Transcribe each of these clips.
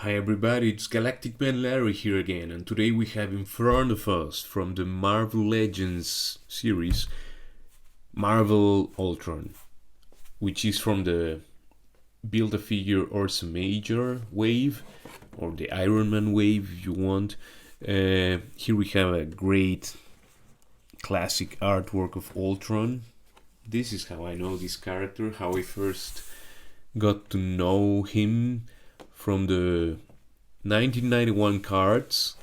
Hi everybody, it's Galactic Man Larry here again, and today we have in front of us from the Marvel Legends series, Marvel Ultron, which is from the Build-A-Figure Ursa Major wave, or the Iron Man wave if you want. Here we have a great classic artwork of Ultron. This is how I know this character, how I first got to know him from the 1991 cards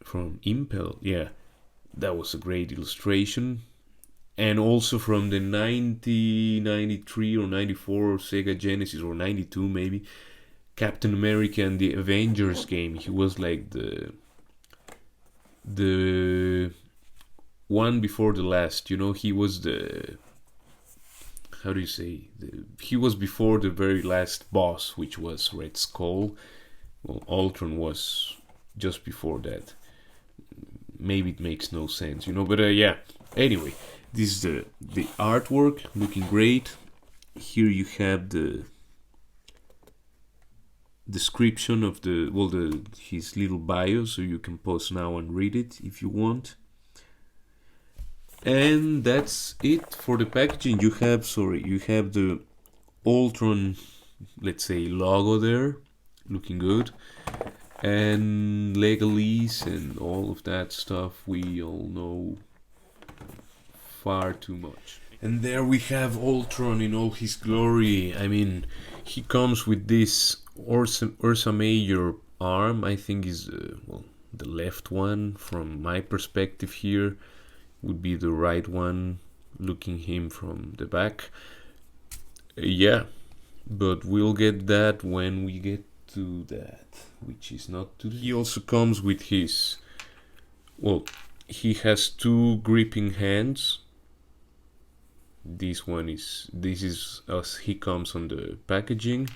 from Impel. Yeah, that was a great illustration. And also from the 1993 or 94 Sega Genesis, or 92 maybe, Captain America and the Avengers game. He was like the one before the last, he was the, how do you say, he was before the very last boss, which was Red Skull. Well, Ultron was just before that. Maybe it makes no sense, but yeah. Anyway, this is the artwork, looking great. Here you have the description of his little bio, so you can pause now and read it if you want. And that's it for the packaging. You have the Ultron, let's say, logo there, looking good, and legalese and all of that stuff we all know far too much. And there we have Ultron in all his glory. I mean, he comes with this Ursa Major arm. I think is the left one from my perspective here. Would be the right one, looking him from the back. Yeah, but we'll get that when we get to that, which is not today. He also comes with his, he has two gripping hands. This is as he comes on the packaging.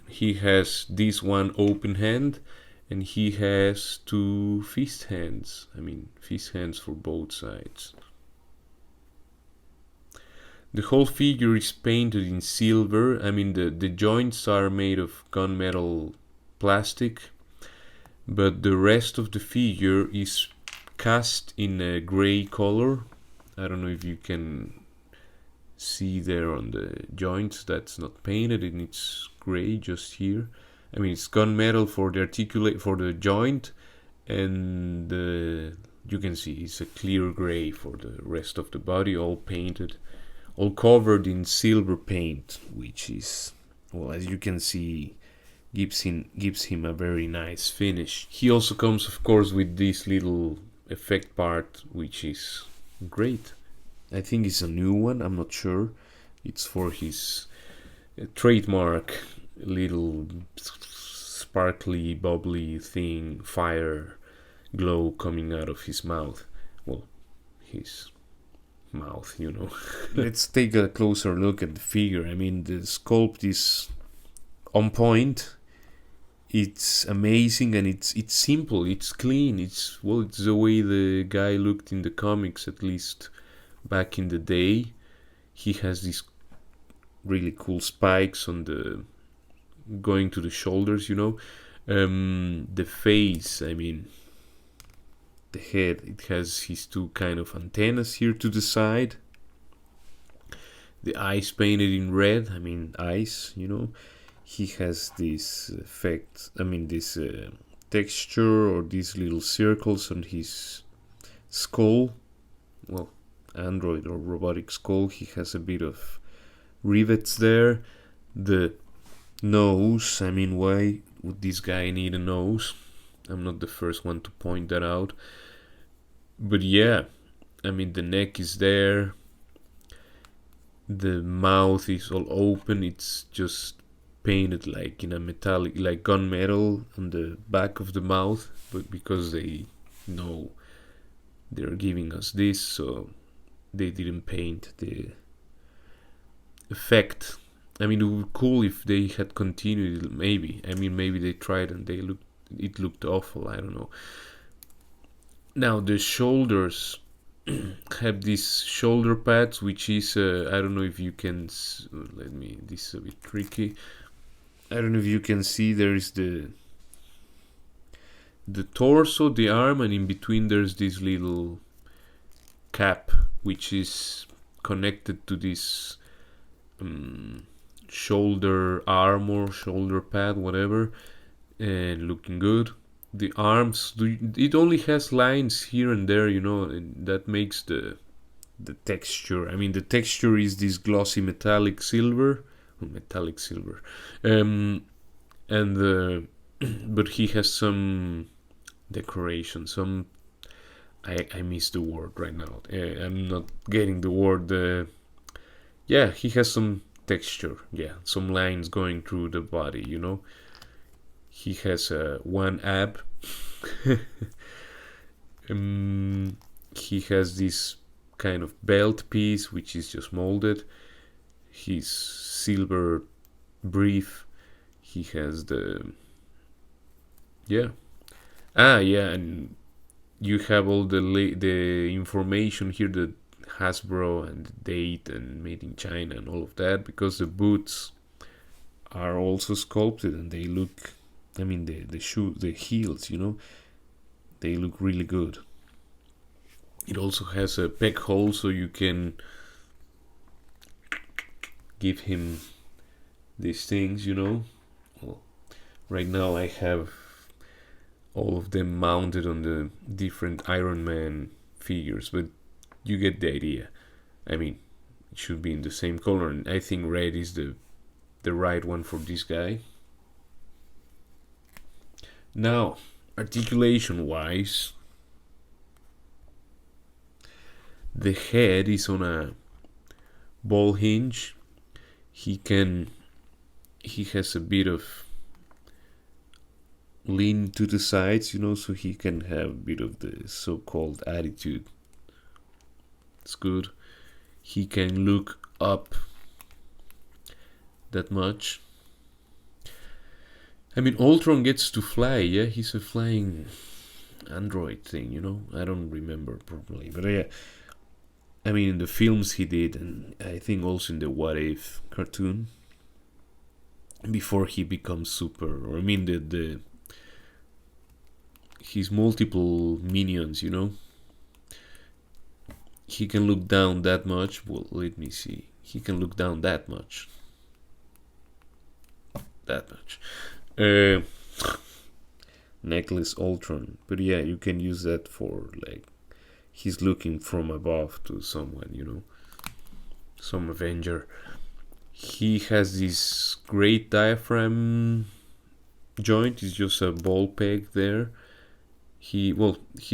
He has this one open hand, and he has two fist hands. Fist hands for both sides. The whole figure is painted in silver. The joints are made of gunmetal plastic, but the rest of the figure is cast in a gray color. I don't know if you can see there on the joints, that's not painted and it's gray just here. It's gunmetal for the joint, and you can see it's a clear gray for the rest of the body, all painted, all covered in silver paint, which is, as you can see, gives him a very nice finish. He also comes, of course, with this little effect part, which is great. I think it's a new one, I'm not sure. It's for his trademark little sparkly, bubbly thing, fire glow coming out of his mouth. His mouth, Let's take a closer look at the figure. The sculpt is on point. It's amazing, and it's simple, it's clean, it's the way the guy looked in the comics, at least back in the day. He has these really cool spikes on the going to the shoulders, the face, the head, it has his two kind of antennas here to the side, the eyes painted in red, eyes, he has this effect, this texture, or these little circles on his skull, android or robotic skull. He has a bit of rivets there. The nose, why would this guy need a nose? I'm not the first one to point that out, but yeah, the neck is there, the mouth is all open, it's just painted like in a metallic, like gunmetal on the back of the mouth, but because they know they're giving us this, so they didn't paint the effect. It would be cool if they had continued, maybe. Maybe they tried and it looked awful, I don't know. Now the shoulders have these shoulder pads, which is I don't know if you can, this is a bit tricky. I don't know if you can see, there is the torso, the arm, and in between there's this little cap which is connected to this shoulder armor, shoulder pad, whatever, and looking good. The arms, it only has lines here and there, and that makes the texture. I mean, the texture is this glossy metallic silver, and but he has some decoration, some. I miss the word right now. I'm not getting the word. Yeah, he has some texture. Yeah, some lines going through the body. He has one ab. He has this kind of belt piece which is just molded. His silver brief. He has the yeah. Yeah, and you have all the information here, the Hasbro and the date and made in China and all of that, because the boots are also sculpted and they look. I mean, the shoe, the heels, they look really good. It also has a peg hole, so you can give him these things. Well, right now I have all of them mounted on the different Iron Man figures, but you get the idea. I mean, it should be in the same color, and I think red is the right one for this guy. Now, articulation wise, the head is on a ball hinge. He has a bit of lean to the sides, so he can have a bit of the so-called attitude. It's good. He can look up that much. I mean, Ultron gets to fly, yeah? He's a flying android thing, I don't remember properly, but yeah. I mean, in the films he did, and I think also in the What If cartoon, before he becomes super, or I mean the his multiple minions, he can look down that much. Well, let me see. He can look down that much. Necklace Ultron. But yeah, you can use that for, like, he's looking from above to someone, some Avenger. He has this great diaphragm joint. It's just a ball peg there. He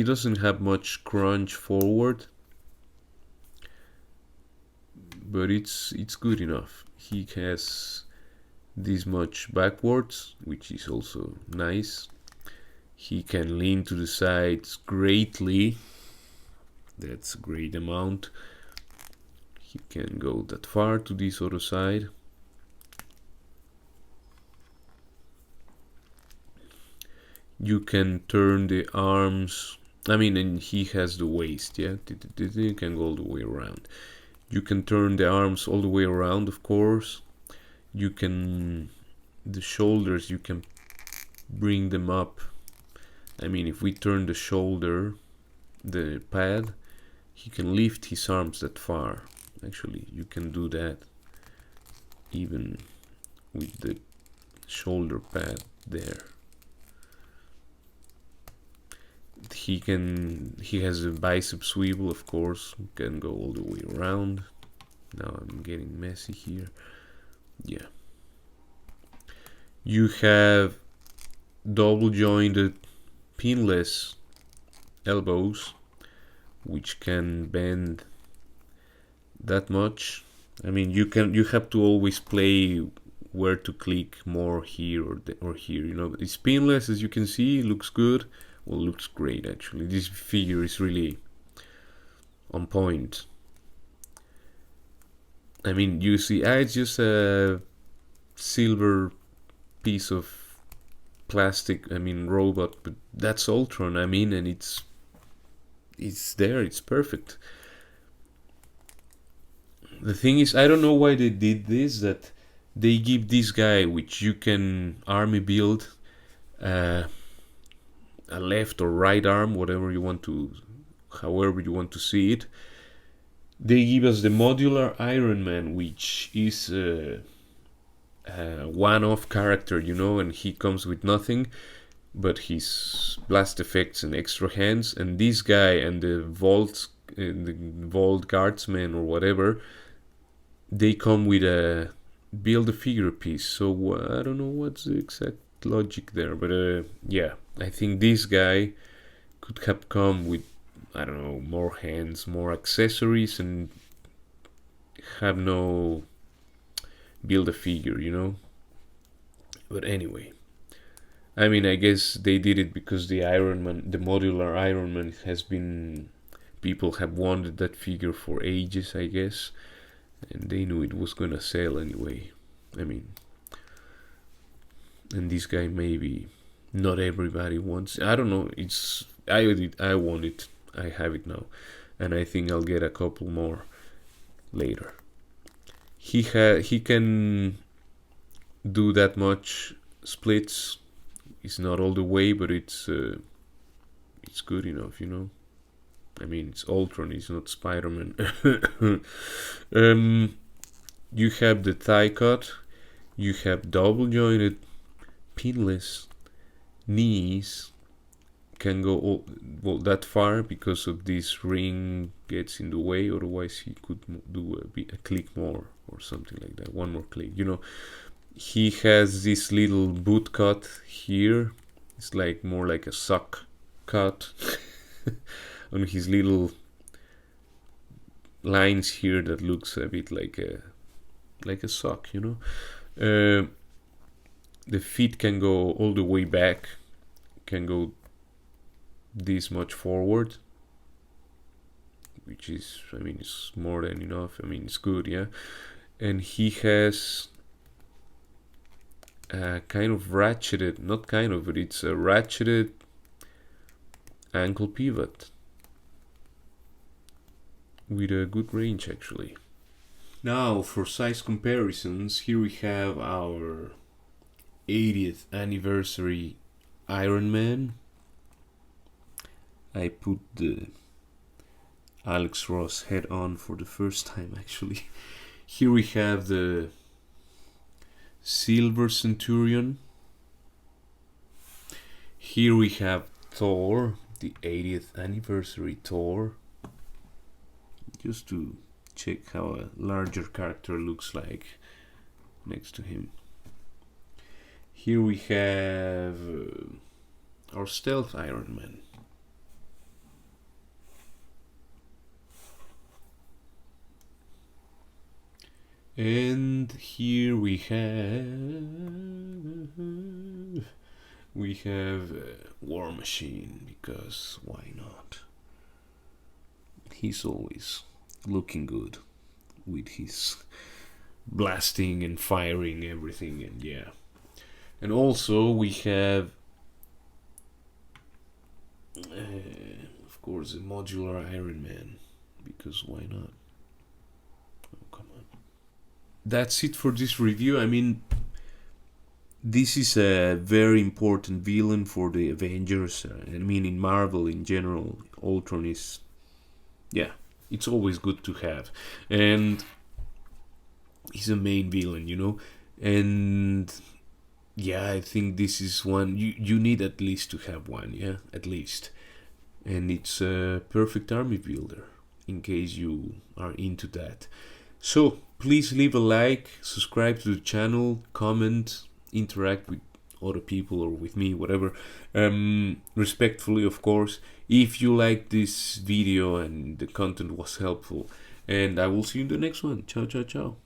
doesn't have much crunch forward, but it's good enough. He has this much backwards, which is also nice. He can lean to the sides greatly. That's a great amount. He can go that far to this other side. You can turn the arms. I mean, and he has the waist, yeah? You can go all the way around. You can turn the arms all the way around, of course. You can... the shoulders, you can bring them up. I mean, if we turn the shoulder, the pad, he can lift his arms that far. Actually, you can do that even with the shoulder pad there. He has a bicep swivel, of course. Can go all the way around. Now I'm getting messy here. Yeah. You have double jointed pinless elbows, which can bend that much. I mean, you have to always play where to click more here or here. It's pinless, as you can see. Looks good. Well, looks great, actually. This figure is really on point. I mean, you see, it's just a silver piece of plastic, robot, but that's Ultron, and it's there, it's perfect. The thing is, I don't know why they did this, that they give this guy, which you can army build, a left or right arm, whatever you want to, however you want to see it. They give us the modular Iron Man, which is a one-off character, you know, and he comes with nothing but his blast effects and extra hands. And this guy and the Vault Guardsman or whatever, they come with a build a figure piece. So I don't know what's the exact logic there, but yeah, I think this guy could have come with, I don't know, more hands, more accessories, and have no build a figure, you know. But anyway, I mean, I guess they did it because the Iron Man, the modular Iron Man, has been, people have wanted that figure for ages, I guess, and they knew it was gonna sell anyway. I mean, and this guy maybe not everybody wants. I don't know. It's I want it. I have it now, and I think I'll get a couple more later. He can do that much splits. It's not all the way, but it's good enough, you know. I mean, it's Ultron. It's not Spider-Man. You have the thigh cut. You have double jointed, pinless knees. Can go well that far because of this ring gets in the way. Otherwise, he could do a click more or something like that. One more click, you know. He has this little boot cut here. It's like more like a sock cut on his little lines here that looks a bit like a sock, you know. The feet can go all the way back, can go this much forward, which is, I mean, it's more than enough. I mean, it's good, yeah. And he has kind of ratcheted, not kind of, but it's a ratcheted ankle pivot with a good range, actually. Now, for size comparisons, here we have our 80th anniversary Iron Man. I put the Alex Ross head on for the first time, actually. Here we have the Silver Centurion. Here we have Thor, the 80th anniversary Thor. Just to check how a larger character looks like next to him. Here we have our Stealth Iron Man. And here we have War Machine, because why not? He's always looking good with his blasting and firing everything, and yeah. And also we have of course a modular Iron Man, because why not? Oh, come on. That's it for this review. I mean, this is a very important villain for the Avengers. I mean, in Marvel in general, Ultron is, yeah, it's always good to have. And he's a main villain, you know. And yeah, I think this is one you need at least to have one, yeah, at least. And it's a perfect army builder in case you are into that. So please leave a like, subscribe to the channel, comment, interact with other people or with me, whatever, respectfully, of course, if you like this video and the content was helpful. And I will see you in the next one. Ciao, ciao, ciao.